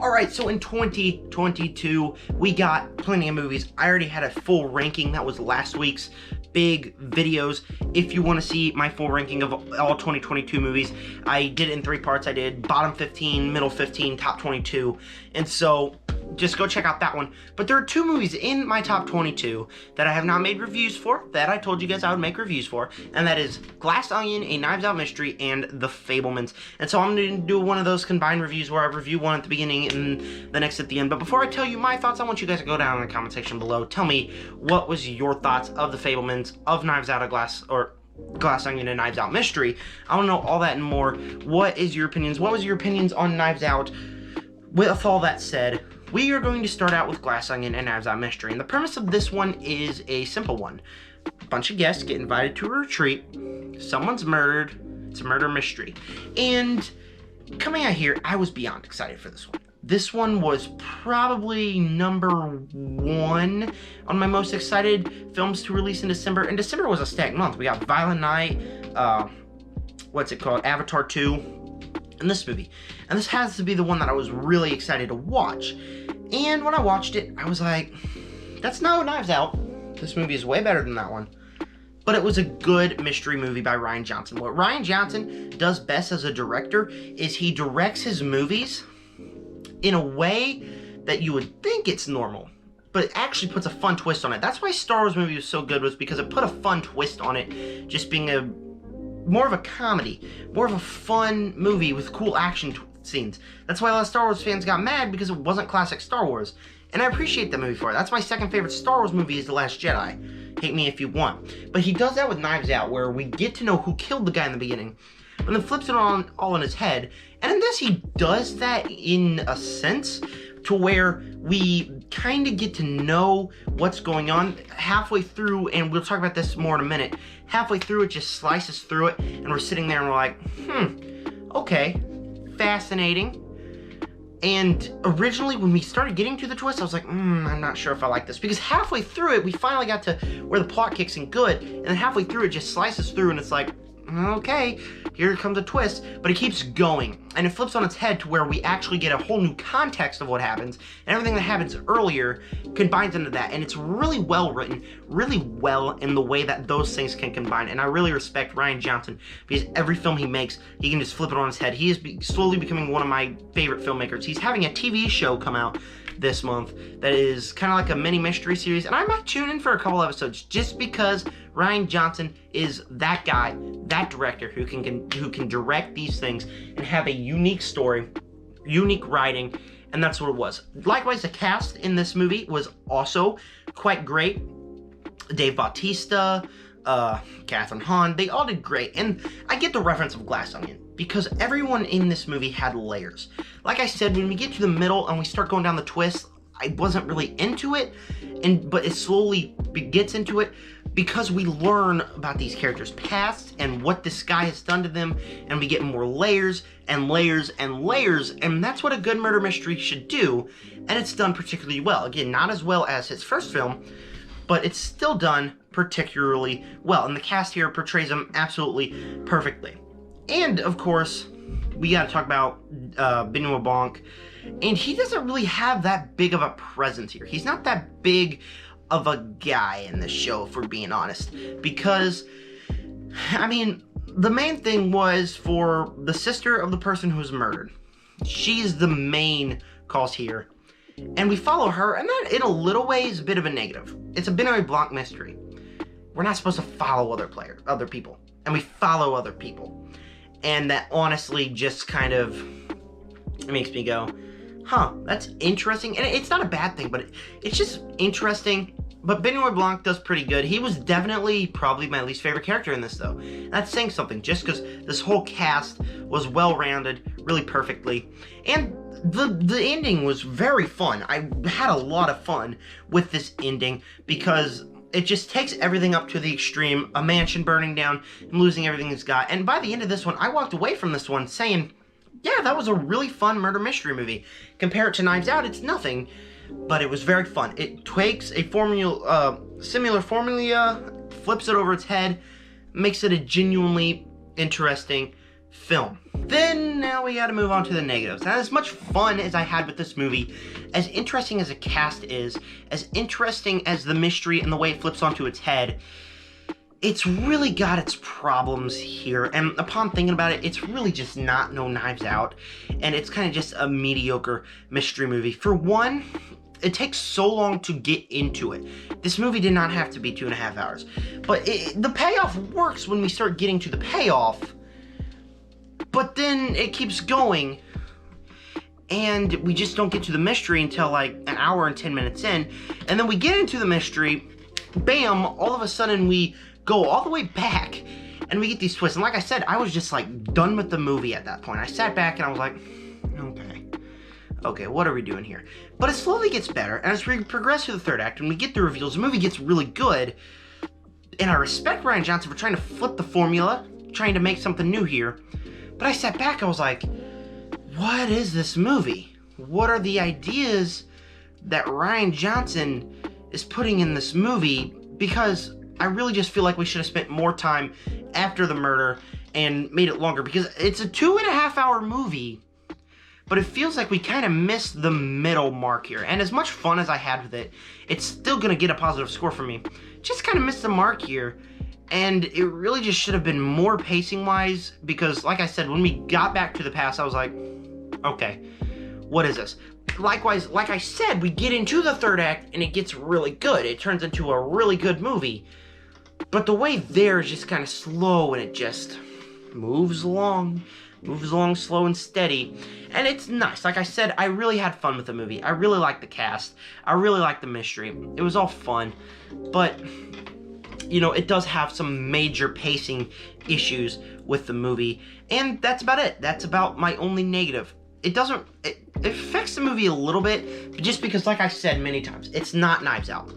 Alright, so in 2022, we got plenty of movies. I already had a full ranking. That was last week's big videos. If you want to see my full ranking of all 2022 movies, I did it in 3 parts. I did bottom 15, middle 15, top 22. And so just go check out that one. But there are 2 movies in my top 22 that I have not made reviews for, that I told you guys I would make reviews for, and that is Glass Onion, A Knives Out Mystery, and The Fabelmans. And so I'm going to do one of those combined reviews where I review one at the beginning and the next at the end. But before I tell you my thoughts, I want you guys to go down in the comment section below. Tell me, what was your thoughts of The Fabelmans, of Knives Out, Glass Onion, and Knives Out Mystery? I want to know all that and more. What is your opinions? What was your opinions on Knives Out? With all that said, we are going to start out with Glass Onion and Knives Out Mystery. And the premise of this one is a simple one. A bunch of guests get invited to a retreat. Someone's murdered. It's a murder mystery. And coming out here, I was beyond excited for this one. This one was probably number 1 on my most excited films to release in December. And December was a stacked month. We got Violent Night, Avatar 2, and this movie. And this has to be the one that I was really excited to watch. And when I watched it, I was like, that's no Knives Out. This movie is way better than that one. But it was a good mystery movie by Rian Johnson. What Rian Johnson does best as a director is he directs his movies in a way that you would think it's normal, but it actually puts a fun twist on it. That's why Star Wars movie was so good, was because it put a fun twist on it, just being more of a comedy, more of a fun movie with cool action scenes. That's why a lot of Star Wars fans got mad, because it wasn't classic Star Wars. And I appreciate that movie for it. That's my second favorite Star Wars movie, is The Last Jedi. Hate me if you want. But he does that with Knives Out, where we get to know who killed the guy in the beginning, and then flips it all on his head. And in this, he does that in a sense to where we kind of get to know what's going on halfway through, and we'll talk about this more in a minute. Halfway through, it just slices through it, and we're sitting there and we're like, okay, fascinating. And originally, when we started getting to the twist, I was like, I'm not sure if I like this. Because halfway through it, we finally got to where the plot kicks in good, and then halfway through, it just slices through, and it's like, okay, here comes a twist. But it keeps going, and it flips on its head to where we actually get a whole new context of what happens, and everything that happens earlier combines into that. And it's really well written, really well in the way that those things can combine. And I really respect Rian Johnson, because every film he makes, he can just flip it on his head. He is slowly becoming one of my favorite filmmakers. He's having a TV show come out this month that is kind of like a mini mystery series, and I might tune in for a couple episodes, just because Rian Johnson is that guy, that director who can direct these things and have a unique story, unique writing, and that's what it was. Likewise, the cast in this movie was also quite great. Dave Bautista, Catherine Hahn, they all did great. And I get the reference of Glass Onion, because everyone in this movie had layers. Like I said, when we get to the middle and we start going down the twist, I wasn't really into it, but it slowly gets into it, because we learn about these characters' past and what this guy has done to them, and we get more layers and layers and layers, and that's what a good murder mystery should do, and it's done particularly well. Again, not as well as his first film, but it's still done particularly well, and the cast here portrays him absolutely perfectly. And, of course, we gotta talk about Benoit Blanc, and he doesn't really have that big of a presence here. He's not that big of a guy in this show, if we're being honest, because, I mean, the main thing was for the sister of the person who was murdered. She's the main cause here, and we follow her, and that, in a little way, is a bit of a negative. It's a Benoit Blanc mystery. We're not supposed to follow other people, and we follow other people, and that honestly just kind of, it makes me go, that's interesting. And it's not a bad thing, but it's just interesting. But Benoit Blanc does pretty good. He was definitely probably my least favorite character in this, though. That's saying something, just because this whole cast was well-rounded, really perfectly. And the ending was very fun. I had a lot of fun with this ending, because it just takes everything up to the extreme. A mansion burning down and losing everything it's got. And by the end of this one, I walked away from this one saying, yeah, that was a really fun murder mystery movie. Compare it to Knives Out, it's nothing, but it was very fun. It takes a similar formula, flips it over its head, makes it a genuinely interesting film. then now we gotta move on to the negatives. Now, as much fun as I had with this movie, as interesting as the cast is, as interesting as the mystery and the way it flips onto its head, it's really got its problems here, and upon thinking about it, it's really just not no Knives Out, and it's kind of just a mediocre mystery movie. For one, it takes so long to get into it. This movie did not have to be 2.5 hours, but the payoff works when we start getting to the payoff, but then it keeps going, and we just don't get to the mystery until like an hour and 10 minutes in, and then we get into the mystery, bam, all of a sudden we go all the way back, and we get these twists. And like I said, I was just like done with the movie at that point. I sat back and I was like, okay, what are we doing here? But it slowly gets better, and as we progress through the third act and we get the reveals, the movie gets really good. And I respect Rian Johnson for trying to flip the formula, trying to make something new here. But I sat back, I was like, what is this movie? What are the ideas that Rian Johnson is putting in this movie? Because I really just feel like we should have spent more time after the murder and made it longer, because it's a 2.5 hour movie, but it feels like we kind of missed the middle mark here. And as much fun as I had with it, it's still going to get a positive score from me. Just kind of missed the mark here, and it really just should have been more pacing wise, because like I said, when we got back to the past, I was like, okay, what is this? Likewise, like I said, we get into the third act and it gets really good. It turns into a really good movie. But the way there is just kind of slow, and it just moves along slow and steady. And it's nice. Like I said, I really had fun with the movie. I really liked the cast. I really liked the mystery. It was all fun. But, you know, it does have some major pacing issues with the movie. And that's about it. That's about my only negative. It affects the movie a little bit, but just because, like I said many times, it's not Knives Out.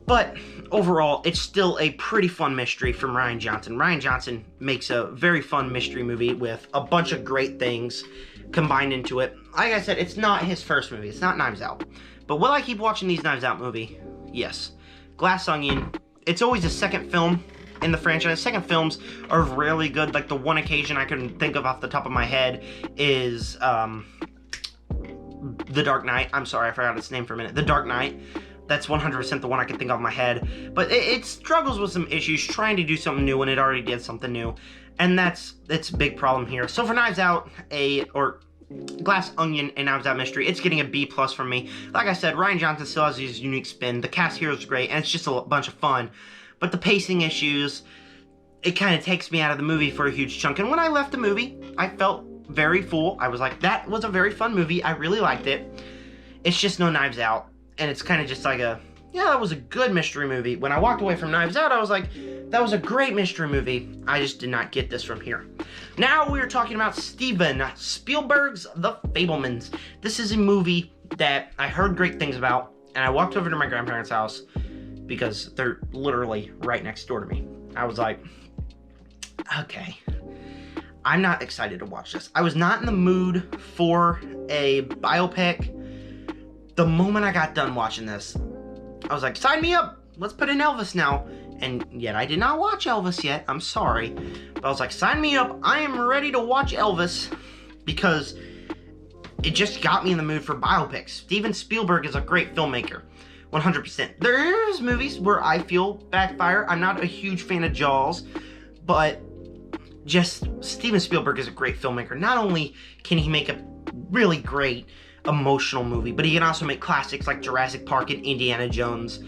But overall, it's still a pretty fun mystery from Rian Johnson. Rian Johnson makes a very fun mystery movie with a bunch of great things combined into it. Like I said, it's not his first movie. It's not Knives Out. But will I keep watching these Knives Out movie? Yes. Glass Onion, it's always a second film in the franchise. Second films are rarely good. Like, the one occasion I can think of off the top of my head is The Dark Knight. I'm sorry, I forgot its name for a minute. The Dark Knight. That's 100% the one I can think of in my head. But it struggles with some issues trying to do something new when it already did something new. And it's a big problem here. So for Knives Out, Glass Onion, a Knives Out mystery, it's getting a B+ from me. Like I said, Rian Johnson still has his unique spin. The cast here is great, and it's just a bunch of fun. But the pacing issues, it kind of takes me out of the movie for a huge chunk. And when I left the movie, I felt very full. I was like, that was a very fun movie. I really liked it. It's just no Knives Out. And it's kind of just like yeah, that was a good mystery movie. When I walked away from Knives Out, I was like, that was a great mystery movie. I just did not get this from here. Now we're talking about Steven Spielberg's The Fabelmans. This is a movie that I heard great things about, and I walked over to my grandparents' house because they're literally right next door to me. I was like, okay, I'm not excited to watch this. I was not in the mood for a biopic. The moment I got done watching this, I was like, sign me up. Let's put in Elvis now. And yet I did not watch Elvis yet. I'm sorry. But I was like, sign me up. I am ready to watch Elvis, because it just got me in the mood for biopics. Steven Spielberg is a great filmmaker. 100%. There's movies where I feel backfire. I'm not a huge fan of Jaws, but just Steven Spielberg is a great filmmaker. Not only can he make a really great emotional movie, but he can also make classics like Jurassic Park and Indiana Jones.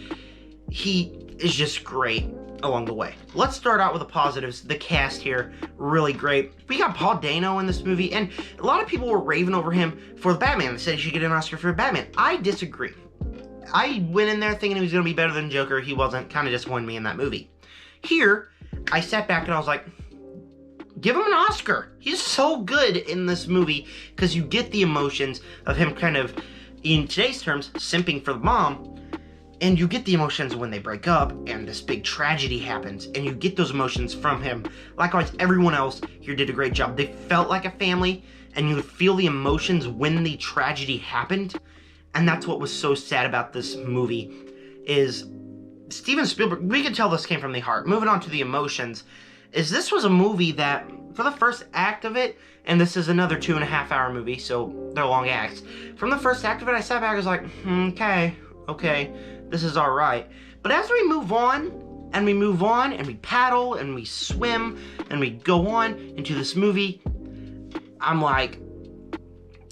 He is just great along the way. Let's start out with the positives. The cast here, really great. We got Paul Dano in this movie, and a lot of people were raving over him for the Batman. They said he should get an Oscar for Batman. I disagree. I went in there thinking he was going to be better than Joker. He wasn't. Kind of disappointed me in that movie. Here, I sat back and I was like, give him an Oscar. He's so good in this movie, because you get the emotions of him kind of, in today's terms, simping for the mom. And you get the emotions when they break up and this big tragedy happens, and you get those emotions from him. Likewise, everyone else here did a great job. They felt like a family, and you would feel the emotions when the tragedy happened. And that's what was so sad about this movie, is Steven Spielberg, we could tell this came from the heart. Moving on to the emotions, is this was a movie that for the first act of it, and this is another 2.5-hour movie, so they're long acts. From the first act of it, I sat back and was like, okay, this is alright. But as we move on, and we paddle, and we swim, and we go on into this movie, I'm like,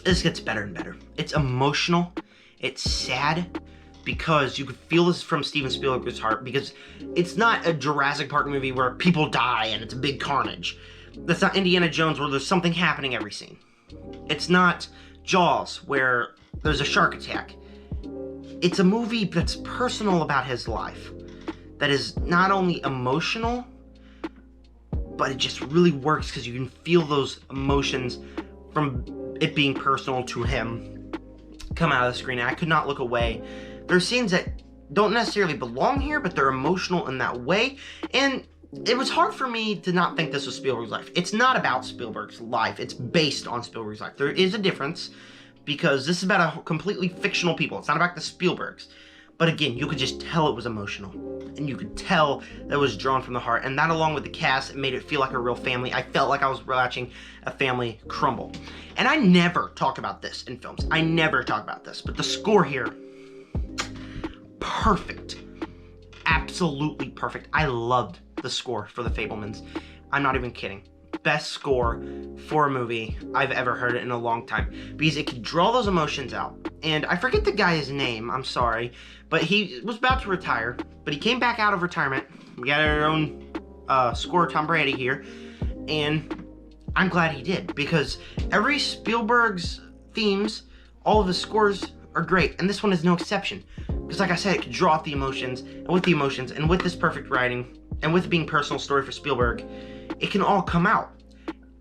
this gets better and better. It's emotional, it's sad, because you could feel this from Steven Spielberg's heart, because it's not a Jurassic Park movie where people die and it's a big carnage. That's not Indiana Jones where there's something happening every scene. It's not Jaws where there's a shark attack. It's a movie that's personal about his life, that is not only emotional, but it just really works because you can feel those emotions from it being personal to him come out of the screen. And I could not look away. There are scenes that don't necessarily belong here, but they're emotional in that way. And it was hard for me to not think this was Spielberg's life. It's not about Spielberg's life. It's based on Spielberg's life. There is a difference because this is about a completely fictional people. It's not about the Spielbergs. But again, you could just tell it was emotional. And you could tell that it was drawn from the heart. And that, along with the cast, it made it feel like a real family. I felt like I was watching a family crumble. And I never talk about this in films. I never talk about this. But the score here, perfect. Absolutely perfect. I loved the score for The Fabelmans. I'm not even kidding. Best score for a movie I've ever heard it in a long time, because it could draw those emotions out. And I forget the guy's name, I'm sorry, but he was about to retire, but he came back out of retirement. We got our own score, Tom Brady here, and I'm glad he did, because every Spielberg's themes, all of his scores are great, and this one is no exception. Because like I said, it could draw out the emotions, and with this perfect writing, and with it being a personal story for Spielberg, it can all come out.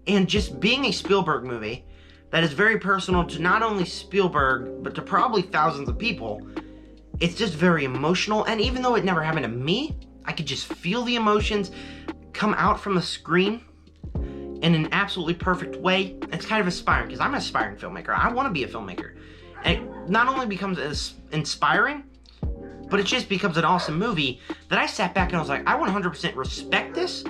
And just being a Spielberg movie that is very personal to not only Spielberg, but to probably thousands of people, it's just very emotional. And even though it never happened to me, I could just feel the emotions come out from the screen in an absolutely perfect way. It's kind of inspiring, because I'm an aspiring filmmaker. I want to be a filmmaker. And it not only becomes as inspiring, but it just becomes an awesome movie that I sat back and I was like, I 100% respect this,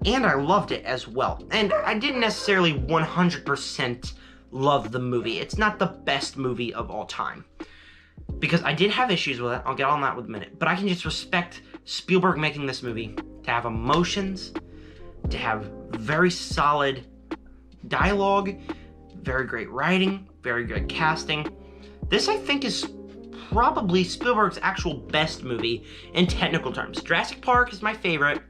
and I loved it as well. And I didn't necessarily 100% love the movie. It's not the best movie of all time, because I did have issues with it. I'll get on that with a minute. But I can just respect Spielberg making this movie to have emotions, to have very solid dialogue, very great writing, very good casting. This, I think, is probably Spielberg's actual best movie in technical terms. Jurassic Park is my favorite,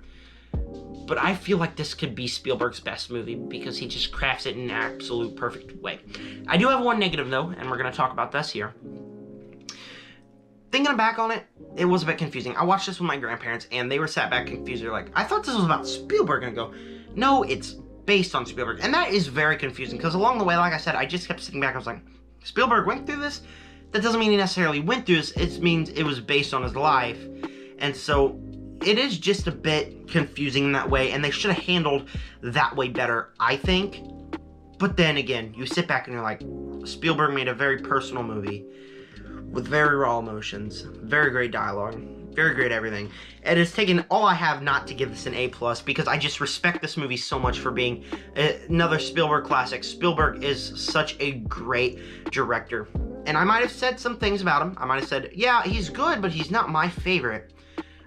but I feel like this could be Spielberg's best movie because he just crafts it in an absolute perfect way. I do have one negative though, and we're going to talk about this here. Thinking back on it, it was a bit confusing. I watched this with my grandparents, and they were sat back confused. They're like, I thought this was about Spielberg. And I go, no, it's based on Spielberg. And that is very confusing, because along the way, like I said, I just kept sitting back. I was like, Spielberg went through this? That doesn't mean he necessarily went through this. It means it was based on his life. And so it is just a bit confusing in that way, and they should have handled that way better, I think. But then again, you sit back and you're like, Spielberg made a very personal movie with very raw emotions, very great dialogue, very great everything. It has taken all I have not to give this an A+, because I just respect this movie so much for being another Spielberg classic. Spielberg is such a great director. And I might have said some things about him. I might have said, yeah, he's good, but he's not my favorite.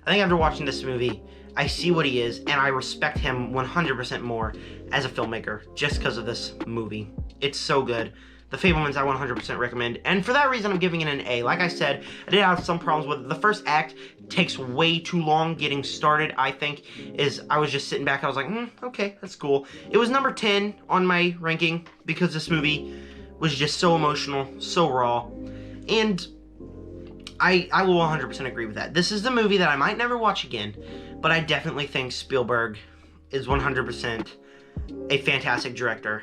I think after watching this movie, I see what he is, and I respect him 100% more as a filmmaker just because of this movie. It's so good. The Fabelmans I 100% recommend, and for that reason I'm giving it an A. Like I said, I did have some problems with it. The first act takes way too long getting started, I think. I was just sitting back, I was like, okay, that's cool. It was number 10 on my ranking because this movie was just so emotional, so raw, and I will 100% agree with that. This is the movie that I might never watch again, but I definitely think Spielberg is 100% a fantastic director,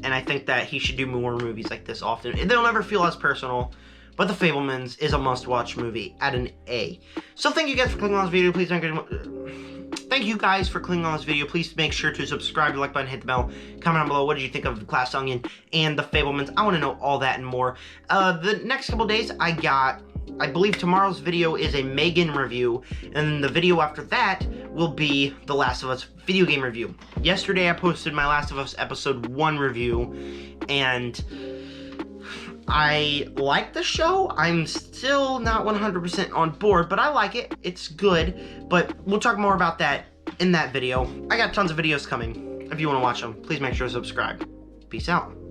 and I think that he should do more movies like this often. They'll never feel as personal, but The Fabelmans is a must-watch movie at an A. So thank you guys for clicking on this video. Please don't Thank you guys for clicking on this video. Please make sure to subscribe, like button, hit the bell, comment down below what did you think of Glass Onion and The Fabelmans. I want to know all that and more. The next couple days I got I believe tomorrow's video is a Megan review, and the video after that will be the Last of Us video game review. Yesterday I posted my Last of Us episode 1 review, and I like the show. I'm still not 100% on board, but I like it. It's good, but we'll talk more about that in that video. I got tons of videos coming. If you want to watch them, please make sure to subscribe. Peace out.